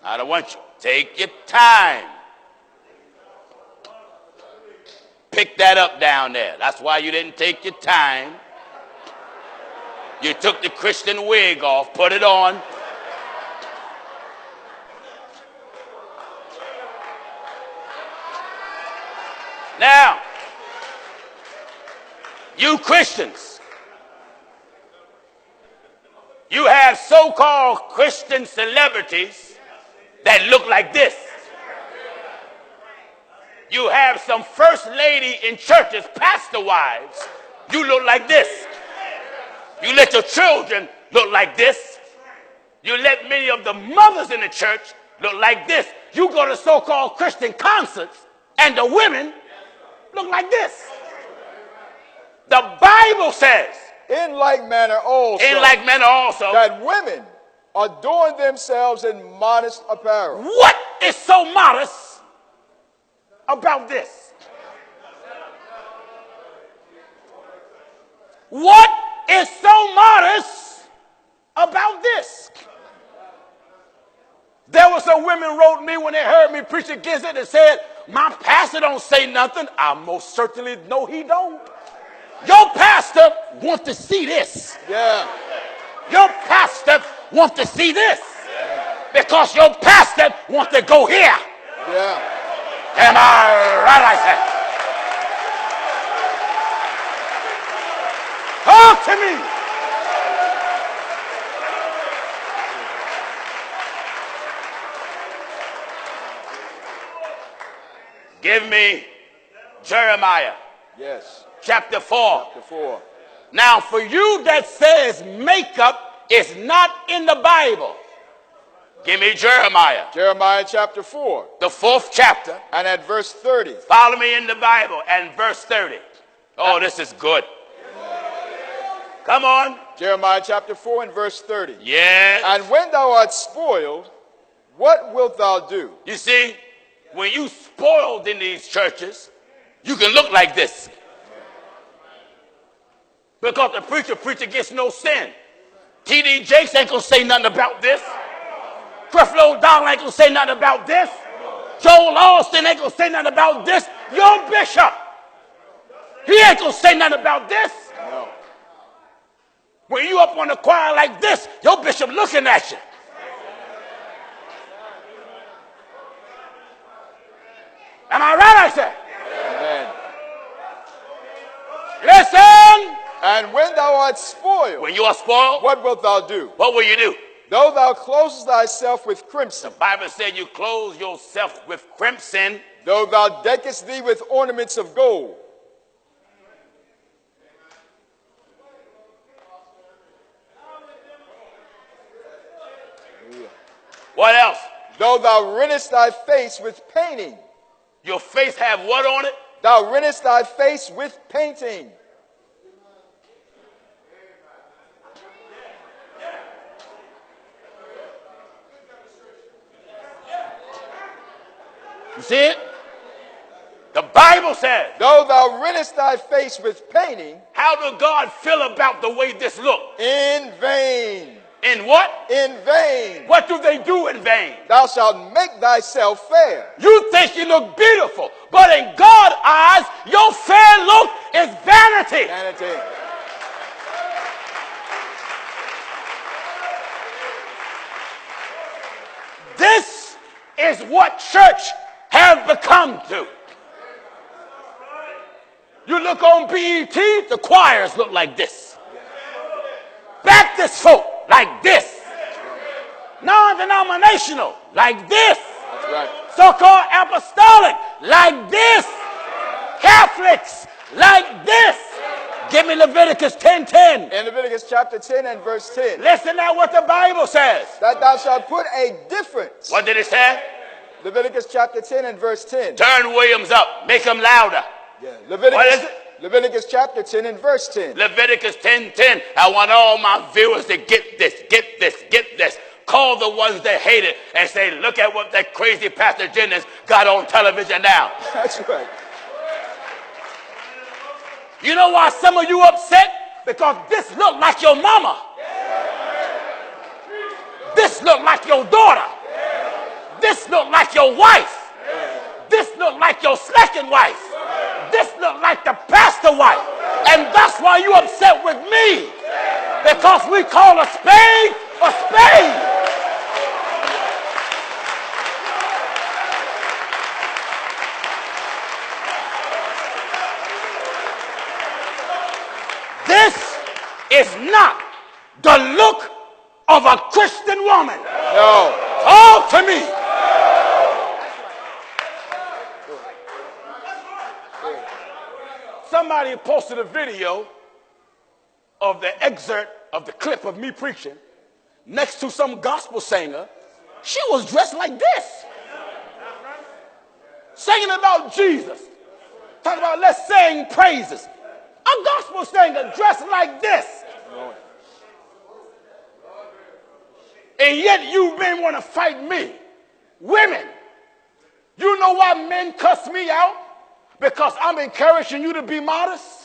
I don't want you. Take your time. Pick that up down there. That's why you didn't take your time. You took the Christian wig off, put it on. Now, you Christians, you have so-called Christian celebrities that look like this. You have some first lady in churches, pastor wives, you look like this. You let your children look like this. You let many of the mothers in the church look like this. You go to so-called Christian concerts and the women look like this. The Bible says, in like manner also, that women adorn themselves in modest apparel. What is so modest about this? What is so modest about this? There were some women wrote me when they heard me preach against it and said, my pastor don't say nothing. I most certainly know he don't. Your pastor wants to see this. Yeah. Your pastor wants to see this. Because your pastor wants to go here. Yeah. Am I right like that? Talk to me. Give me Jeremiah. Yes. Chapter 4. Chapter 4. Now, for you that says makeup is not in the Bible, give me Jeremiah. Jeremiah chapter 4. The 4th chapter. And at verse 30. Follow me in the Bible and verse 30. Oh, this is good. Come on. Jeremiah chapter 4 and verse 30. Yes. And when thou art spoiled, what wilt thou do? You see, when you spoiled in these churches, you can look like this. Because the preacher against no sin. T.D. Jakes ain't going to say nothing about this. Creflo O'Donnell ain't going to say nothing about this. Joel Austin ain't going to say nothing about this. Your bishop, he ain't going to say nothing about this. No. When you up on the choir like this, your bishop looking at you. Am I right, I said? Amen. Listen. And when thou art spoiled, when you are spoiled, what wilt thou do? What will you do? Though thou closest thyself with crimson. The Bible said you clothe yourself with crimson. Though thou deckest thee with ornaments of gold. What else? Though thou rentest thy face with painting. Your face have what on it? Thou rentest thy face with painting. You see it? The Bible says, though thou rentest thy face with painting. How does God feel about the way this looks? In vain. In what? In vain. What do they do in vain? Thou shalt make thyself fair. You think you look beautiful, but in God's eyes, your fair look is vanity. Vanity. This is what church have become to. You look on BET, the choirs look like this. Baptist folk like this. Non-denominational like this. That's right. So-called apostolic like this. Catholics like this. Give me Leviticus 10:10. In Leviticus chapter 10 and verse 10. Listen now what the Bible says. That thou shalt put a difference. What did it say? Leviticus chapter 10 and verse 10. Turn Williams up. Make him louder. Yeah. What is it? Leviticus chapter 10 and verse 10. Leviticus 10:10. I want all my viewers to get this, get this, get this. Call the ones that hate it and say, look at what that crazy Pastor Jennings got on television now. That's right. You know why some of you upset? Because this look like your mama. This look like your daughter. your wife. This look like your second wife. This look like the pastor wife. And that's why you upset with me. Because we call a spade a spade. This is not the look of a Christian woman. No. Talk to me. Somebody posted a video of the excerpt of the clip of me preaching next to some gospel singer. She was dressed like this, singing about Jesus, talking about let's sing praises. A gospel singer dressed like this. And yet you men want to fight me. Women, you know why men cuss me out? Because I'm encouraging you to be modest.